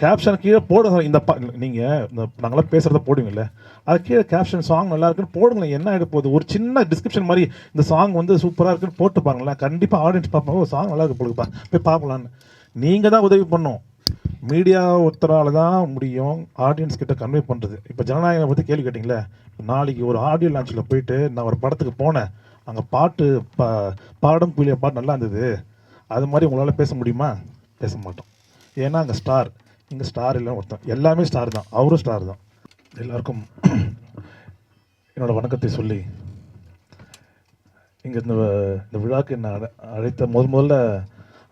Caption கீழே போடுங்க. நீங்கள் இந்த நாங்களாம் பேசுகிறத போடுவீங்கல்ல, அது கீழே கேப்ஷன் சாங் நல்லா இருக்குன்னு போடுங்களேன். என்ன ஆகிட போகுது? ஒரு சின்ன டிஸ்கிரிப்ஷன் மாதிரி இந்த சாங் வந்து சூப்பராக இருக்குன்னு போட்டு பாருங்களேன். கண்டிப்பாக ஆடியன்ஸ் பார்ப்பாங்க, ஒரு சாங் நல்லா இருக்கு போடுப்பா, போய் பார்க்கலான்னு. நீங்கள் தான் உதவி பண்ணணும். மீடியா ஒருத்தரால் தான் முடியும் ஆடியன்ஸ் கிட்ட கன்வே பண்ணுறது. இப்போ ஜனநாயகம் பற்றி கேள்வி கேட்டிங்களே, நாளைக்கு ஒரு ஆடியோ லான்ச்சில் போயிட்டு நான் ஒரு படத்துக்கு போனேன், அங்கே பாட்டு பாடும் புலிய பாட்டு நல்லா இருந்தது, அது மாதிரி உங்களால் பேச முடியுமா? பேச மாட்டோம். ஏன்னா அங்கே ஸ்டார், இங்கே ஸ்டார் இல்லை. ஒருத்தன் எல்லாமே ஸ்டார் தான், அவரும் ஸ்டார் தான். எல்லாருக்கும் என்னோடய வணக்கத்தை சொல்லி, இங்கே இந்த விழாக்கு என்ன அழைத்த முதல்ல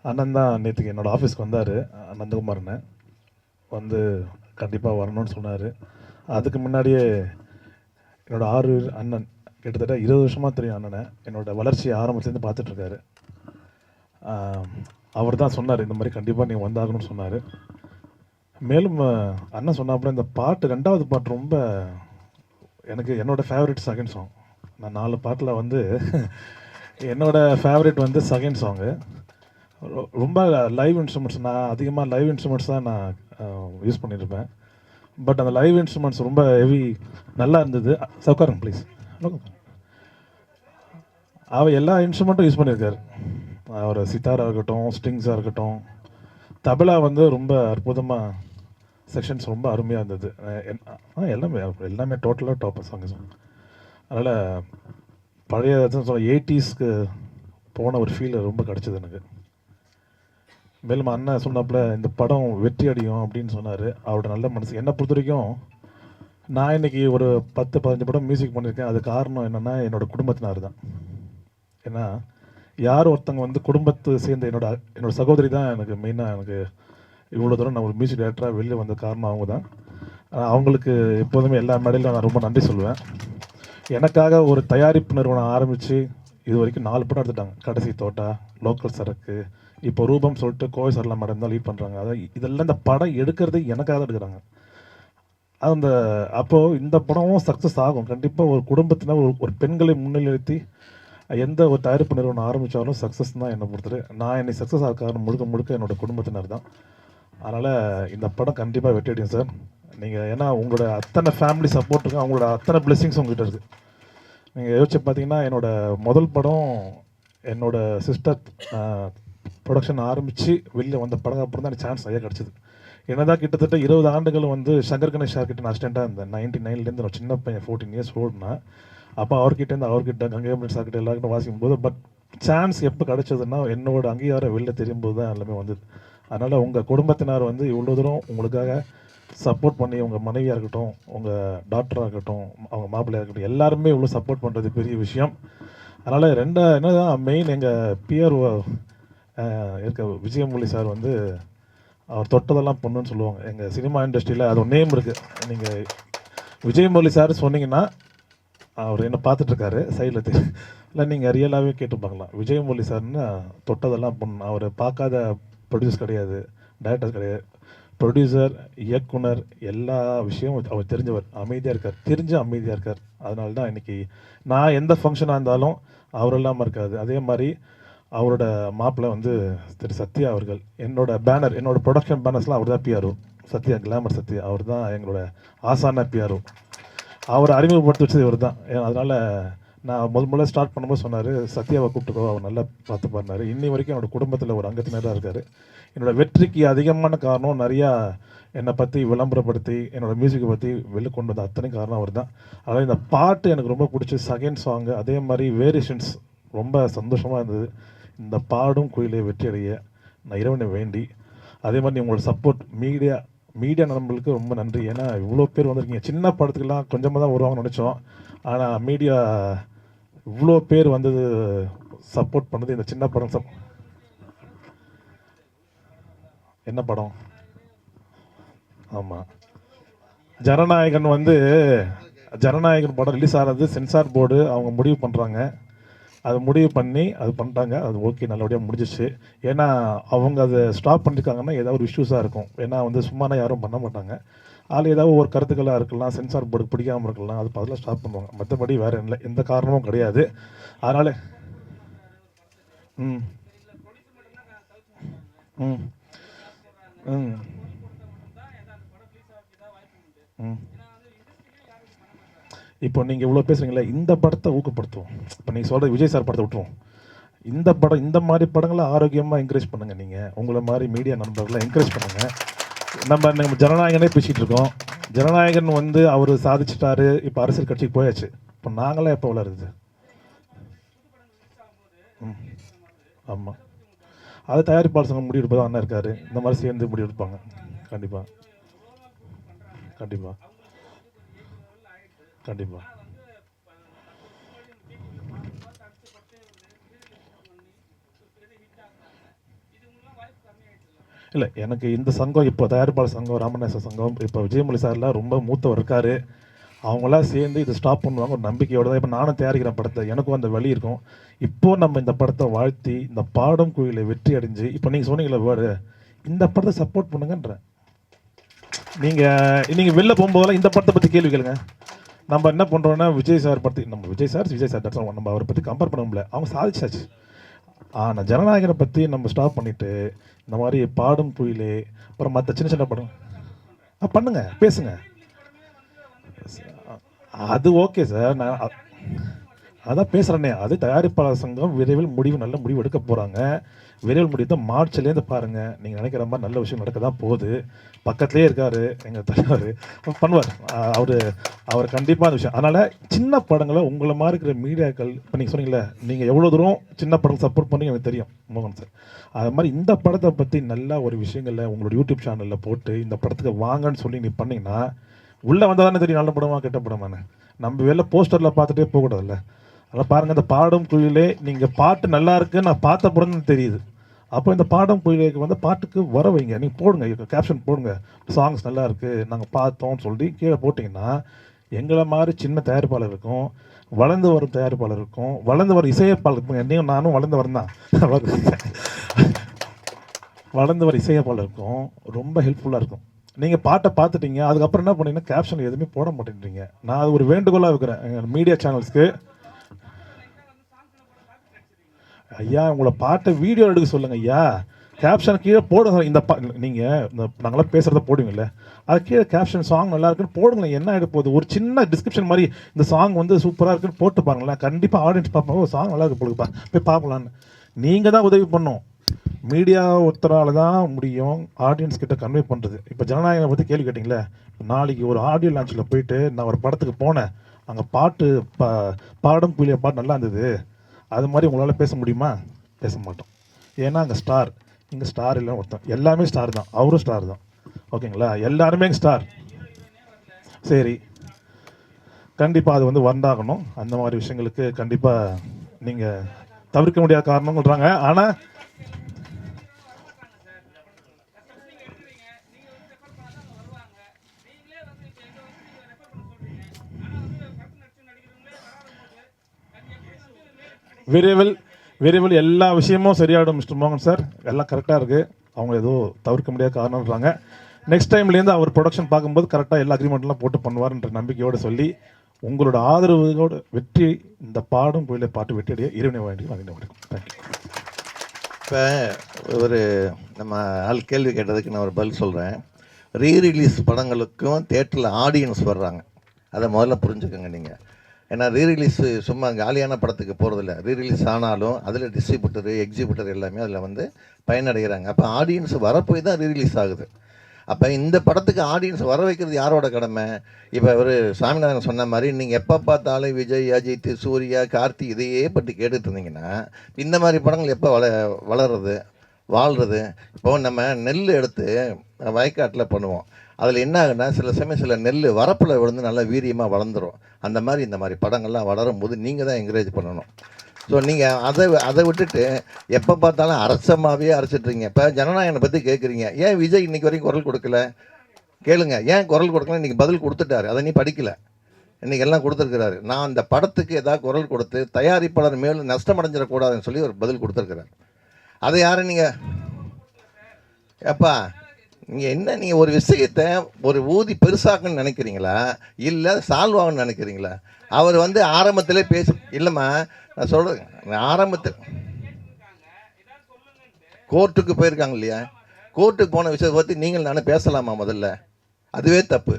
அண்ணன் தான் நேற்றுக்கு என்னோடய ஆஃபீஸ்க்கு வந்தார். நந்தகுமார்னு வந்து கண்டிப்பாக வரணும்னு சொன்னார். அதுக்கு முன்னாடியே என்னோடய 6 அண்ணன், கிட்டத்தட்ட 20 வருஷமாக தெரியும் அண்ணனை, என்னோடய வளர்ச்சியை ஆரம்பத்துலேருந்து பார்த்துட்ருக்காரு. அவர் தான் சொன்னார், இந்த மாதிரி கண்டிப்பாக நீங்கள் வந்தாகணும்னு சொன்னார். மேலும் அண்ணன் சொன்னாப்புல இந்த பாட்டு 2வது பாட்டு ரொம்ப எனக்கு என்னோடய ஃபேவரட் செகண்ட் சாங். நான் 4 பாட்டில் வந்து என்னோடய ஃபேவரட் வந்து செகண்ட் சாங்கு. ரொம்ப லைவ் இன்ஸ்ட்ருமெண்ட்ஸ், நான் அதிகமாக லைவ் இன்ஸ்ட்ருமெண்ட்ஸ் தான் நான் யூஸ் பண்ணியிருப்பேன். பட் அந்த லைவ் இன்ஸ்ட்ருமெண்ட்ஸ் ரொம்ப ஹெவி நல்லா இருந்தது. சவுக்காருங்க ப்ளீஸ். அவர் எல்லா இன்ஸ்ட்ருமெண்ட்டும் யூஸ் பண்ணியிருக்காரு. அவர் சித்தாராக இருக்கட்டும், ஸ்ட்ரிங்ஸாக இருக்கட்டும், தபலா வந்து ரொம்ப அற்புதமாக செக்ஷன்ஸ் ரொம்ப அருமையாக இருந்தது. எல்லாமே டோட்டலாக டாப் சாங்ஸ். அதனால் பழைய 80ஸ்க்கு போன ஒரு ஃபீல் ரொம்ப கிடச்சிது எனக்கு. மேலும் அண்ணன் சொன்னாப்புல இந்த படம் வெற்றி அடையும் அப்படின்னு சொன்னார். அவரோட நல்ல மனசு. என்னை பொறுத்த வரைக்கும் நான் இன்றைக்கி ஒரு 10-15 படம் மியூசிக் பண்ணியிருக்கேன். அது காரணம் என்னென்னா என்னோடய குடும்பத்தினார் தான். ஏன்னா யார் ஒருத்தங்க வந்து குடும்பத்தை சேர்ந்த என்னோட சகோதரி தான் எனக்கு மெயினாக, எனக்கு இவ்வளோ தூரம் நான் ஒரு மியூசிக் டைரக்டராக வெளியே வந்த காரணம் அவங்க தான். அவங்களுக்கு எப்போதுமே எல்லா மேடையிலும் நான் ரொம்ப நன்றி சொல்லுவேன். எனக்காக ஒரு தயாரிப்பு நிறுவனம் ஆரம்பித்து இது வரைக்கும் 4 படம் எடுத்துட்டாங்க. கடைசி தோட்டா, லோக்கல் சரக்கு, இப்போ ரூபம் சொல்லிட்டு கோவை சரலா மேடம் தான் லீட் பண்ணுறாங்க. அதாவது இதெல்லாம் இந்த படம் எடுக்கிறது எனக்காக தான் எடுக்கிறாங்க. அந்த அப்போது இந்த படமும் சக்ஸஸ் ஆகும் கண்டிப்பாக. ஒரு குடும்பத்தினர் ஒரு பெண்களை முன்னிலைத்தி எந்த ஒரு தயாரிப்பு நிறுவனம் ஆரம்பித்தாலும் சக்ஸஸ் தான் என்னை பொறுத்தது. நான் என்னை சக்ஸஸ் ஆக காரணம் முழுக்க என்னோடய குடும்பத்தினர் தான். அதனால் இந்த படம் கண்டிப்பாக வெற்றி அடையும் சார். நீங்கள் ஏன்னா உங்களோட அத்தனை ஃபேமிலி சப்போர்ட் இருக்குது, அவங்களோட அத்தனை பிளெஸிங்ஸ் உங்கள்கிட்ட இருக்குது. நீங்கள் யோசிச்சு பார்த்தீங்கன்னா என்னோடய முதல் படம் என்னோடய சிஸ்டர் ப்ரொடக்ஷன் ஆரம்பித்து வெளியில் வந்த படம் அப்புறம் தான் எனக்கு சான்ஸ் நிறைய கிடச்சிது. என்னதான் கிட்டத்தட்ட 20 ஆண்டுகள் வந்து சங்கர் கணேஷ் சார்கிட்ட நான் அசிஸ்டண்ட்டாக இருந்தேன். 99லேருந்து நான் சின்ன பையன் 14 இயர்ஸ் ஓடுனா. அப்போ அவர்கிட்ட கங்கை அமரன் சார்கிட்ட எல்லாருக்கிட்ட வாசிக்கும் போது பட் சான்ஸ் எப்போ கிடச்சதுன்னா என்னோட அங்கீகாரம் வெளில தெரியும்போது தான் எல்லாமே வந்தது. அதனால் உங்கள் குடும்பத்தினர் வந்து இவ்வளோ தூரம் உங்களுக்காக சப்போர்ட் பண்ணி, உங்கள் மனைவியாக இருக்கட்டும், உங்கள் டாக்டராக இருக்கட்டும், அவங்க மாப்பிள்ளையாக இருக்கட்டும், எல்லாருமே இவ்வளோ சப்போர்ட் பண்ணுறது பெரிய விஷயம். அதனால் என்னதான் மெயின் எங்கள் பிஆர் இருக்க விஜயமுரளி சார் வந்து அவர் தொட்டதெல்லாம் பொண்ணுன்னு சொல்லுவாங்க எங்கள் சினிமா இண்டஸ்ட்ரியில். அது ஒரு நேம் இருக்குது. நீங்கள் விஜயமுரளி சார் சொன்னீங்கன்னா அவர் என்ன பார்த்துட்ருக்காரு சைடில் இல்லை, நீங்கள் ரியலாகவே கேட்டுப்பாங்களாம். விஜயமுரளி சார்னு தொட்டதெல்லாம் பொண்ணு. அவர் பார்க்காத ப்ரொடியூசர் கிடையாது, டைரக்டர் கிடையாது. ப்ரொடியூசர், இயக்குனர், எல்லா விஷயமும் அவர் தெரிஞ்சவர். அமைதியாக இருக்கார், அமைதியாக இருக்கார். அதனால தான் இன்றைக்கி நான் எந்த ஃபங்க்ஷனாக இருந்தாலும் அவரெல்லாமல் இருக்காது. அதே மாதிரி அவரோட மாப்பிள்ளை வந்து திரு சத்யா அவர்கள், என்னோட ப்ரொடக்ஷன் பேனர்ஸ்லாம் அவர் தான் பிஆர்ஓ. சத்யா, கிளாமர் சத்யா, அவர் தான் எங்களோட ஆசான பிஆர்ஓ. அவரை அறிமுகப்படுத்தி வச்சது இவர் தான். அதனால் நான் முதல்ல ஸ்டார்ட் பண்ணும்போது சொன்னார், சத்யாவை கூப்பிட்டுக்கோ, அவர் நல்லா பார்த்து பண்ணார். இன்னி வரைக்கும் என்னோடய குடும்பத்தில் ஒரு அங்கத்தினராக இருக்கார். என்னோடய வெற்றிக்கு அதிகமான காரணம் நிறையா என்னை பற்றி விளம்பரப்படுத்தி என்னோடய மியூசிக்கை பற்றி வெளில கொண்டு வந்த அத்தனை காரணம் அவர் தான். அதாவது இந்த பாட்டு எனக்கு ரொம்ப பிடிச்ச செகண்ட் சாங்கு, அதே மாதிரி வேரியேஷன்ஸ் ரொம்ப சந்தோஷமாக இருந்தது. இந்த பாடும் குயிலை வெற்றி அடைய நான் இறைவனை வேண்டி, அதே மாதிரி உங்களோட சப்போர்ட் மீடியா நண்பர்களுக்கு ரொம்ப நன்றி. ஏன்னா இவ்வளோ பேர் வந்திருக்கீங்க. சின்ன படத்துக்கெல்லாம் கொஞ்சமாக தான் வருவாங்கன்னு நினச்சோம். ஆனால் மீடியா இவ்வளோ பேர் வந்தது, சப்போர்ட் பண்ணது. இந்த சின்ன படம் என்ன படம்? ஆமாம், ஜனநாயகன் படம் ரிலீஸ் ஆகிறது சென்சார் போர்டு அவங்க முடிவு பண்ணுறாங்க. அது முடிவு பண்ணி அது பண்ணிட்டாங்க. அது ஓகே, நல்லபடியாக முடிஞ்சிச்சு. ஏன்னா அவங்க அதை ஸ்டாப் பண்ணியிருக்காங்கன்னா ஏதாவது ஒரு இஷ்யூஸாக இருக்கும். ஏன்னா சும்மானா யாரும் பண்ண மாட்டாங்க. அதில் ஏதாவது ஒரு கருத்துக்களாக இருக்கலாம், சென்சார் போர்டு பிடிக்காமல் இருக்கலாம், அது பதிலாக ஸ்டாப் பண்ணுவாங்க. மற்றபடி வேறு இல்லை, எந்த காரணமும் கிடையாது. அதனால் ம் ம் ம் ம். இப்போ நீங்கள் இவ்வளோ பேசுகிறீங்களே, இந்த படத்தை ஊக்கப்படுத்துவோம். இப்போ நீங்கள் சொல்கிற விஜய் சார் படத்தை விட்டுருவோம். இந்த படம், இந்த மாதிரி படங்களை ஆரோக்கியமாக என்கரேஜ் பண்ணுங்கள். நீங்கள் உங்களை மாதிரி மீடியா நண்பர்களை என்கரேஜ் பண்ணுங்கள். நம்ம ஜனநாயகனே பேசிகிட்டு இருக்கோம். ஜனநாயகன் வந்து அவர் சாதிச்சிட்டாரு, இப்போ அரசியல் கட்சிக்கு போயாச்சு. இப்போ நாங்களாம் எப்போ வளருது? ம், ஆமாம். அது தயாரிப்பாளர் சங்கம் முடிவெடுப்பது அண்ணன் இருக்கார், இந்த மாதிரி சேர்ந்து முடிவெடுப்பாங்க. கண்டிப்பாக கண்டிப்பாக கண்டிப்பாக. இல்லை, எனக்கு இந்த சங்கம், இப்போ தயாரிப்பாளர் சங்கம், ராமநேச சங்கம், இப்போ விஜயமொழி சார்லாம் ரொம்ப மூத்தவர் இருக்கார். அவங்களாம் சேர்ந்து இதை ஸ்டாப் பண்ணுவாங்க ஒரு நம்பிக்கையோடு தான். இப்போ நானும் தயாரிக்கிறேன் படத்தை, எனக்கும் அந்த வழி இருக்கும். இப்போது நம்ம இந்த படத்தை வாழ்த்தி, இந்த பாடும் குயிலை வெற்றி அடைஞ்சு, இப்போ நீங்கள் சொன்னீங்களே வேர்டு, இந்த படத்தை சப்போர்ட் பண்ணுங்கன்றேன். நீங்கள் வெளில போகும்போதெல்லாம் இந்த படத்தை பற்றி கேள்வி கேளுங்க. நம்ம என்ன பண்ணுறோன்னா, விஜய் சார் பற்றி, நம்ம விஜய் சார் தட்ஸ் நம்ம அவரை பற்றி கம்பேர் பண்ண முடியல, அவங்க சாதிச்சாச்சு. ஆனால் ஜனநாயகனை பற்றி நம்ம ஸ்டாப் பண்ணிவிட்டு, இந்த மாதிரி பாடும் குயிலே, அப்புறம் மற்ற சின்ன சின்ன படம் பண்ணுங்க, பேசுங்க. அது ஓகே சார், நான் அதான் பேசுகிறேனே. அது தயாரிப்பாளர் சங்கம் விரைவில் நல்ல முடிவு எடுக்க போகிறாங்க. விரைவில் முடிவு தான் மார்ச்லேருந்து பாருங்கள். நீங்கள் நினைக்கிற மாதிரி நல்ல விஷயம் நடக்க தான் போகுது. பக்கத்துலேயே இருக்கார் எங்கள் தலைவர், பண்ணுவார் அவர் கண்டிப்பாக அந்த விஷயம். அதனால் சின்ன படங்களை உங்களை மாதிரி இருக்கிற மீடியாக்கள், இப்போ நீங்கள் சொன்னீங்களே, நீங்கள் எவ்வளோ தூரம் சின்ன படம் சப்போர்ட் பண்ணி எனக்கு தெரியும் மோகன் சார். அது மாதிரி இந்த படத்தை பற்றி நல்ல ஒரு விஷயங்களில் உங்களோட யூடியூப் சேனலில் போட்டு இந்த படத்துக்கு வாங்கன்னு சொல்லி நீ பண்ணிங்கன்னா, உள்ளே வந்தால் தானே தெரியும் நல்ல படமா கெட்ட படமானு. நம்ம வெளில போஸ்டரில் பார்த்துட்டே போகக்கூடாதுல்ல. அதனால் பாருங்கள், இந்த பாடும் குயிலே நீங்கள் பாட்டு நல்லா இருக்குன்னு நான் பார்த்த படம்னு தெரியுது. அப்போ இந்த பாடும் குயிலுக்கு வந்து பாட்டுக்கு வர வைங்க, நீங்கள் போடுங்க, கேப்ஷன் போடுங்க, சாங்ஸ் நல்லா இருக்குது நாங்கள் பார்த்தோம்னு சொல்லி கீழே போட்டிங்கன்னா, எங்களை மாதிரி சின்ன தயாரிப்பாளருக்கும், வளர்ந்து வரும் தயாரிப்பாளருக்கும், வளர்ந்து வரும் இசையமைப்பாளருக்கும், என்னையும் நானும் வளர்ந்து வரேன் தான், வளர்ந்து வர இசையமைப்பாளருக்கும் ரொம்ப ஹெல்ப்ஃபுல்லாக இருக்கும். நீங்கள் பாட்டை பார்த்துட்டீங்க, அதுக்கப்புறம் என்ன பண்ணீங்கன்னா கேப்ஷன் எதுவுமே போட மாட்டேன்றீங்க. நான் அது ஒரு வேண்டுகோளாக வைக்கிறேன் எங்கள் மீடியா சேனல்ஸ்க்கு. ஐயா, உங்களை பாட்டை வீடியோ எடுக்க சொல்லுங்கள் ஐயா, கேப்ஷன் கீழே போடுங்க. நீங்கள் இந்த நாங்களாம் பேசுகிறத போடுவீங்கல்ல, அது கீழே கேப்ஷன் சாங் நல்லா இருக்குன்னு போடுங்களேன். என்ன ஆகிட போகுது? ஒரு சின்ன டிஸ்கிரிப்ஷன் மாதிரி இந்த சாங் வந்து சூப்பராக இருக்குன்னு போட்டு பாருங்களேன். கண்டிப்பாக ஆடியன்ஸ் பார்ப்பாங்க, ஒரு சாங் நல்லா இருக்கு போடுப்பா, போய் பார்க்கலான்னு. நீங்கள் தான் உதவி பண்ணணும். மீடியா ஒருத்தரால் தான் முடியும் ஆடியன்ஸ் கிட்ட கன்வே பண்ணுறது. இப்போ ஜனநாயகனை பற்றி கேள்வி கேட்டிங்களே, நாளைக்கு ஒரு ஆடியோ லான்ச்சில் போயிட்டு நான் ஒரு படத்துக்கு போனேன், அங்கே பாட்டு பாடும் குயிலிய பாட்டு நல்லா இருந்தது, அது மாதிரி உங்களால் பேச முடியுமா? பேச மாட்டோம். ஏன்னா அங்கே ஸ்டார், இங்கே ஸ்டார் இல்லை ஒருத்தன், எல்லாமே ஸ்டார் தான், அவரும் ஸ்டார் தான். ஓகேங்களா? எல்லாருமே ஸ்டார். சரி, கண்டிப்பாக அது வந்து வந்தாகணும். அந்த மாதிரி விஷயங்களுக்கு கண்டிப்பாக நீங்கள் தவிர்க்க முடியாத காரணம் சொல்கிறாங்க. ஆனால் விரைவில் எல்லா விஷயமும் சரியாயிடும் மிஸ்டர் மோகன் சார். எல்லாம் கரெக்டாக இருக்குது. அவங்க ஏதோ தவிர்க்க முடியாத காரணம்ன்றாங்க. நெக்ஸ்ட் டைம்லேருந்து அவர் ப்ரொடக்ஷன் பார்க்கும்போது கரெக்டாக எல்லா அக்ரிமெண்ட்லாம் போட்டு பண்ணுவார்ன்ற நம்பிக்கையோடு சொல்லி, உங்களோட ஆதரவோடு வெற்றி, இந்த பாடும் கோயிலை பாட்டு வெற்றியடைய இறைவனை வேண்டி தேங்க்யூ. இப்போ ஒரு நம்ம ஆள் கேள்வி கேட்டதுக்கு நான் ஒரு பதில் சொல்கிறேன். ரீரிலீஸ் படங்களுக்கும் தேட்டரில் ஆடியன்ஸ் வர்றாங்க, அதை முதல்ல புரிஞ்சுக்கோங்க நீங்கள். ஏன்னா ரீரிலீஸ் சும்மா காலியான படத்துக்கு போகிறதில்ல, ரீரிலீஸ் ஆனாலும் அதில் டிஸ்ட்ரிபியூட்டரு எக்ஸிபியூட்டர் எல்லாமே அதில் வந்து பயனடைகிறாங்க. அப்போ ஆடியன்ஸ் வரப்போய் தான் ரீரிலீஸ் ஆகுது. அப்போ இந்த படத்துக்கு ஆடியன்ஸ் வர வைக்கிறது யாரோட கடமை? இப்போ ஒரு சாமிநாதன் சொன்ன மாதிரி நீங்கள் எப்போ பார்த்தாலும் விஜய், அஜித், சூர்யா, கார்த்தி இதையே பற்றி கேட்டுட்டு இருந்தீங்கன்னா இந்த மாதிரி படங்கள் எப்போ வளர்றது வாழ்கிறது? இப்போது நம்ம நெல் எடுத்து வயக்காட்டில் பண்ணுவோம், அதில் என்ன ஆகுனா சில சமயம் சில நெல் வரப்பில் விழுந்து நல்லா வீரியமாக வளர்ந்துடும். அந்த மாதிரி இந்த மாதிரி படங்கள்லாம் வளரும்போது நீங்கள் தான் என்கரேஜ் பண்ணணும். ஸோ நீங்கள் அதை விட்டுட்டு எப்போ பார்த்தாலும் அரசமாகவே அரைச்சிட்றீங்க. இப்போ ஜனநாயகனை பற்றி கேட்குறீங்க, ஏன் விஜய் இன்றைக்கி வரைக்கும் குரல் கொடுக்கல? கேளுங்க, ஏன் குரல் கொடுக்கல? இன்றைக்கி பதில் கொடுத்துட்டாரு, அதை நீ படிக்கலை, இன்றைக்கி எல்லாம் கொடுத்துருக்கிறாரு. நான் அந்த படத்துக்கு ஏதாவது குரல் கொடுத்து தயாரிப்பாளர் மேலும் நஷ்டமடைஞ்சிடக்கூடாதுன்னு சொல்லி ஒரு பதில் கொடுத்துருக்குறாரு. அதை யாரும் நீங்கள் எப்பா நீங்கள் என்ன, நீங்கள் ஒரு விஷயத்தை ஒரு ஊதி பெருசாக்குன்னு நினைக்கிறீங்களா இல்லை சால்வாகன்னு நினைக்கிறீங்களா? அவர் வந்து ஆரம்பத்திலே இல்லைம்மா, நான் சொல்கிறேன், ஆரம்பத்தில் கோர்ட்டுக்கு போயிருக்காங்க இல்லையா, கோர்ட்டுக்கு போன விஷயத்தை பற்றி நீங்கள் நானும் பேசலாமா? முதல்ல அதுவே தப்பு.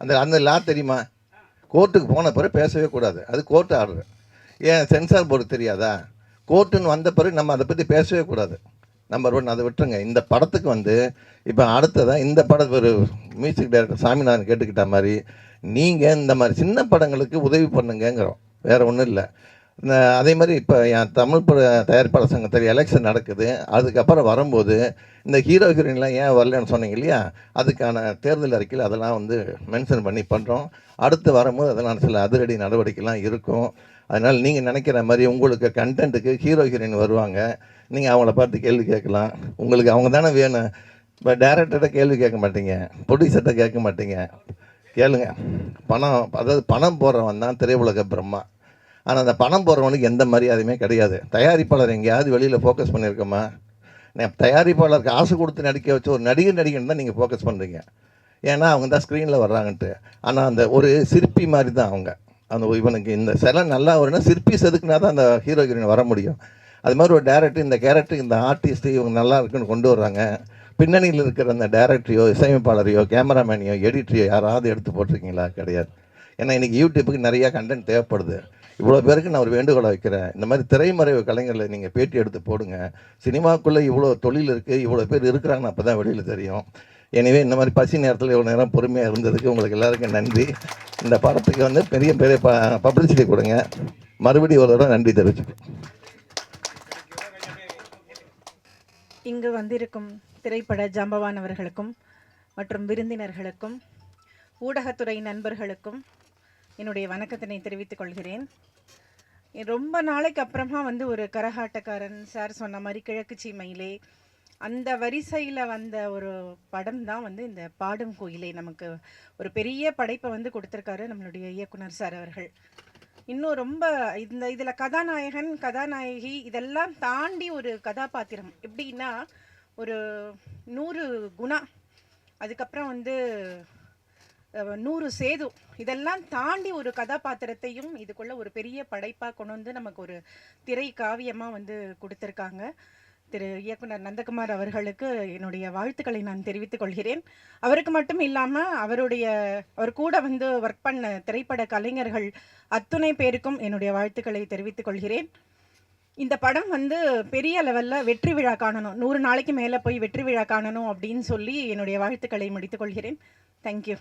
அந்த அந்த லா தெரியுமா? கோர்ட்டுக்கு போன பிறகு பேசவே கூடாது. அது கோர்ட்டு ஆர்டர். ஏன் சென்சார் போர்டு தெரியாதா? கோர்ட்டுன்னு வந்த பிறகு நம்ம அதை பற்றி பேசவே கூடாது. நம்பர் 1 அதை விட்டுருங்க. இந்த படத்துக்கு வந்து இப்போ அடுத்ததான் இந்த படம் ஒரு மியூசிக் டைரக்டர் சாமிநாதன் கேட்டுக்கிட்ட மாதிரி நீங்கள் இந்த மாதிரி சின்ன படங்களுக்கு உதவி பண்ணுங்கிறோம். வேறு ஒன்றும் இல்லை. அதே மாதிரி இப்போ என் தமிழ் தயாரிப்பாளர் சங்கத்தில் எலெக்ஷன் நடக்குது. அதுக்கப்புறம் வரும்போது இந்த ஹீரோ ஹீரோயின்லாம் ஏன் வரலன்னு சொன்னீங்க இல்லையா, அதுக்கான தேர்தல் அறிக்கையில் அதெல்லாம் வந்து மென்ஷன் பண்ணி பண்ணுறோம். அடுத்து வரும்போது அதெல்லாம் சில அதிரடி நடவடிக்கைலாம் இருக்கும். அதனால் நீங்கள் நினைக்கிற மாதிரி உங்களுக்கு கண்டென்ட்டுக்கு ஹீரோ ஹீரோயின் வருவாங்க. நீங்கள் அவங்கள பார்த்து கேள்வி கேட்கலாம். உங்களுக்கு அவங்க தானே வேணும். இப்போ டேரக்டர்கிட்ட கேள்வி கேட்க மாட்டீங்க, ப்ரொடியூசர்கிட்ட கேட்க மாட்டீங்க. கேளுங்க. பணம், அதாவது பணம் போடுறவன் தான் திரையுலக பிரம்மா. ஆனால் அந்த பணம் போடுறவனுக்கு எந்த மரியாதையுமே கிடையாது. தயாரிப்பாளர் எங்கேயாவது வெளியில் ஃபோக்கஸ் பண்ணியிருக்கோமா? தயாரிப்பாளர் காசு கொடுத்து நடிக்க வச்ச ஒரு நடிகன் தான் நீங்கள் ஃபோக்கஸ் பண்ணுறீங்க. ஏன்னா அவங்க தான் ஸ்க்ரீனில் வர்றாங்கன்ட்டு. ஆனால் அந்த ஒரு சிற்பி மாதிரி தான் அவங்க. அந்த இவனுக்கு இந்த சிலை நல்லா வரும்னா சிற்பி செதுக்குனா தான் அந்த ஹீரோ ஹீரோயின் வர முடியும். அது மாதிரி ஒரு டேரக்டர், இந்த கேரக்டர், இந்த ஆர்டிஸ்ட்டு இவங்க நல்லா இருக்குன்னு கொண்டு வர்றாங்க. பின்னணியில் இருக்கிற அந்த டேரக்டரையோ, இசையமைப்பாளரையோ, கேமராமேனையோ, எடிட்டரையோ யாராவது எடுத்து போட்டிருக்கீங்களா? கிடையாது. ஏன்னா இன்றைக்கி யூடியூப்புக்கு நிறையா கண்டென்ட் தேவைப்படுது. இவ்வளோ பேருக்கு நான் ஒரு வேண்டுகோளை வைக்கிறேன். இந்த மாதிரி திரைமறைவு கலைஞர்களை நீங்கள் பேட்டி எடுத்து போடுங்க. சினிமாக்குள்ளே இவ்வளோ தொழில் இருக்குது, இவ்வளோ பேர் இருக்கிறாங்கன்னு அப்போ தான் வெளியில் தெரியும். எனவே இந்த மாதிரி பசி நேரத்தில் இவ்வளோ நேரம் பொறுமையாக இருந்ததுக்கு உங்களுக்கு எல்லாருக்கும் நன்றி. இந்த படத்துக்கு வந்து பெரிய பெரிய பப்ளிசிட்டி கொடுங்க. மறுபடியும் ஒரு தடவை நன்றி தெரிவிச்சுக்கிறேன். இங்கு வந்திருக்கும் திரைப்பட ஜாம்பவானவர்களுக்கும் மற்றும் விருந்தினர்களுக்கும் ஊடகத்துறை நண்பர்களுக்கும் என்னுடைய வணக்கத்தினை தெரிவித்துக் கொள்கிறேன். ரொம்ப நாளைக்கு அப்புறமா வந்து ஒரு கரகாட்டக்காரன் சார் சொன்ன மாதிரி கிழக்கு சீமையிலே அந்த வரிசையில் வந்த ஒரு படம் தான் வந்து இந்த பாடும் கோயிலே. நமக்கு ஒரு பெரிய படைப்பை வந்து கொடுத்துருக்காரு நம்மளுடைய இயக்குனர் சார் அவர்கள். இன்னும் ரொம்ப இதில் கதாநாயகன், கதாநாயகி இதெல்லாம் தாண்டி ஒரு கதாபாத்திரம். எப்படின்னா ஒரு 100 குணா, அதுக்கப்புறம் வந்து 100 சேது, இதெல்லாம் தாண்டி ஒரு கதாபாத்திரத்தையும் இதுக்குள்ள ஒரு பெரிய படைப்பாக கொண்டு வந்து நமக்கு ஒரு திரை காவியமாக வந்து கொடுத்துருக்காங்க. திரு இயக்குனர் நந்தகுமார் அவர்களுக்கு என்னுடைய வாழ்த்துக்களை நான் தெரிவித்துக் கொள்கிறேன். அவருக்கு மட்டும் இல்லாமல் அவர் கூட வந்து ஒர்க் பண்ண திரைப்பட கலைஞர்கள் அத்துணை பேருக்கும் என்னுடைய வாழ்த்துக்களை தெரிவித்துக் கொள்கிறேன். இந்த படம் வந்து பெரிய லெவலில் வெற்றி விழா காணணும், 100 நாளைக்கு மேலே போய் வெற்றி விழா காணணும் அப்படின்னு சொல்லி என்னுடைய வாழ்த்துக்களை முடித்துக் கொள்கிறேன். தேங்க்யூ.